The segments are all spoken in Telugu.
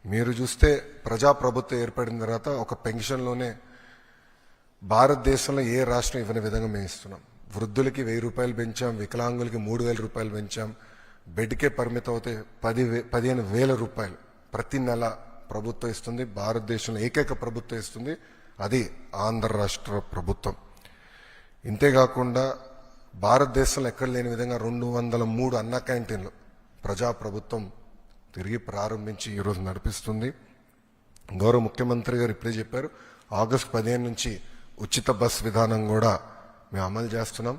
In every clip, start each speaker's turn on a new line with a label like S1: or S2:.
S1: మీరు చూస్తే ప్రజాప్రభుత్వం ఏర్పడిన తర్వాత ఒక పెన్షన్లోనే భారతదేశంలో ఏ రాష్ట్రం ఇవ్వని విధంగా మేము ఇస్తున్నాం. వృద్ధులకి 1000 రూపాయలు పెంచాం, వికలాంగులకి 3000 రూపాయలు పెంచాం, బెడ్కే పరిమితం అవుతే 15,000 రూపాయలు ప్రతి నెల ప్రభుత్వం ఇస్తుంది. భారతదేశంలో ఏకైక ప్రభుత్వం ఇస్తుంది, అది ఆంధ్ర రాష్ట్ర ప్రభుత్వం. ఇంతేకాకుండా భారతదేశంలో ఎక్కడ లేని విధంగా 203 అన్న క్యాంటీన్లు ప్రజాప్రభుత్వం తిరిగి ప్రారంభించి ఈరోజు నడిపిస్తుంది. గౌరవ ముఖ్యమంత్రి గారు ఇప్పుడే చెప్పారు, ఆగస్టు 15 నుంచి ఉచిత బస్ విధానం కూడా మేము అమలు చేస్తున్నాం.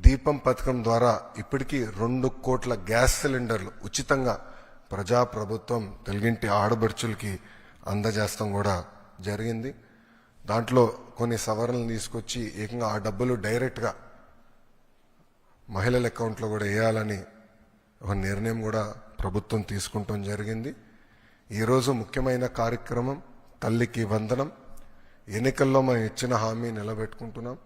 S1: దీపం పథకం ద్వారా ఇప్పటికీ 2 కోట్ల గ్యాస్ సిలిండర్లు ఉచితంగా ప్రజాప్రభుత్వం తెలుగింటి ఆడబడుచులకి అందజేస్తాం కూడా జరిగింది. దాంట్లో కొన్ని సవరణలు తీసుకొచ్చి ఏకంగా ఆ డబ్బులు డైరెక్ట్గా మహిళల అకౌంట్లో కూడా వేయాలని ఒక నిర్ణయం కూడా ప్రభుత్వం తీసుకుంటాం జరిగింది. ఈరోజు ముఖ్యమైన కార్యక్రమం తల్లికి వందనం. ఎన్నికల్లో మనం ఇచ్చిన హామీ నిలబెట్టుకుంటున్నాం.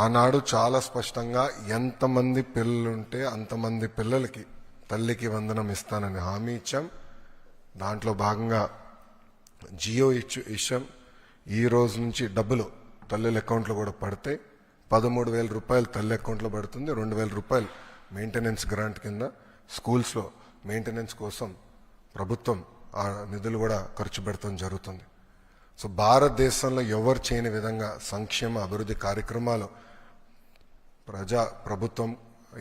S1: ఆనాడు చాలా స్పష్టంగా ఎంతమంది పిల్లలుంటే అంతమంది పిల్లలకి తల్లికి వందనం ఇస్తానని హామీ ఇచ్చాం. దాంట్లో భాగంగా జియో ఇచ్చాం. ఈ రోజు నుంచి డబ్బులు తల్లుల అకౌంట్లో కూడా పడతాయి. 13,000 రూపాయలు తల్లి అకౌంట్లో పడుతుంది. 2,000 రూపాయలు మెయింటెనెన్స్ గ్రాంట్ కింద స్కూల్స్లో మెయింటెనెన్స్ కోసం ప్రభుత్వం ఆ నిధులు కూడా ఖర్చు పెడతాం జరుగుతుంది. సో భారతదేశంలో ఎవరు చేయని విధంగా సంక్షేమ అభివృద్ధి కార్యక్రమాలు ప్రభుత్వం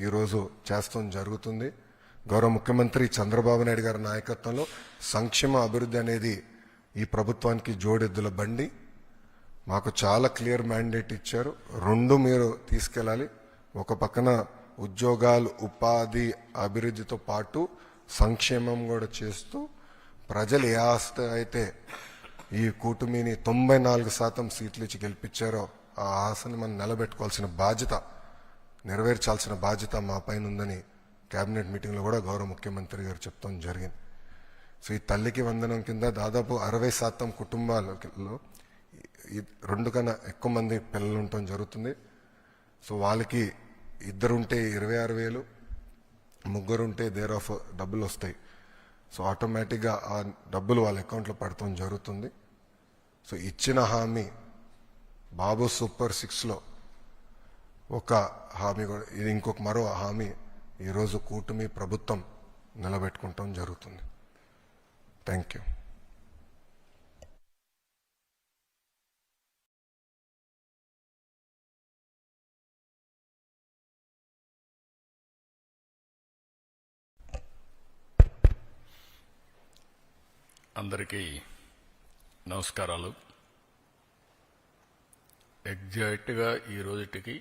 S1: ఈరోజు చేస్తాం జరుగుతుంది. గౌరవ ముఖ్యమంత్రి చంద్రబాబు నాయుడు గారి నాయకత్వంలో సంక్షేమ అభివృద్ధి అనేది ఈ ప్రభుత్వానికి జోడెద్దుల బండి. మాకు చాలా క్లియర్ మ్యాండేట్ ఇచ్చారు. 2 మీరు తీసుకెళ్ళాలి. ఒక పక్కన ఉద్యోగాలు, ఉపాధి, అభివృద్ధితో పాటు సంక్షేమం కూడా చేస్తూ ప్రజలు ఏ ఆస్త అయితే ఈ కూటమిని 94% సీట్లు ఇచ్చి గెలిపించారో ఆ ఆశని మనం నిలబెట్టుకోవాల్సిన బాధ్యత, నెరవేర్చాల్సిన బాధ్యత మా పైన ఉందని కేబినెట్ మీటింగ్లో కూడా గౌరవ ముఖ్యమంత్రి గారు చెప్తాం జరిగింది. సో ఈ తల్లికి వందనం కింద దాదాపు 60% కుటుంబాలలో 2 కన్నా ఎక్కువ మంది పిల్లలు ఉండటం జరుగుతుంది. సో వాళ్ళకి 2 ఉంటే 26,000, 3 ఉంటే దేర్ ఆఫ్ డబ్బులు వస్తాయి. సో ఆటోమేటిక్గా ఆ డబ్బులు వాళ్ళ అకౌంట్లో పడటం జరుగుతుంది. సో ఇచ్చిన హామీ బాబు సూపర్ 6లో ఒక హామీ కూడా, ఇది ఇంకొక మరో హామీ ఈరోజు కూటమి ప్రభుత్వం నిలబెట్టుకుంటాం జరుగుతుంది. Thank you.
S2: అందరికీ నమస్కారాలు. ఎగ్జాక్ట్గా ఈ రోజుటికి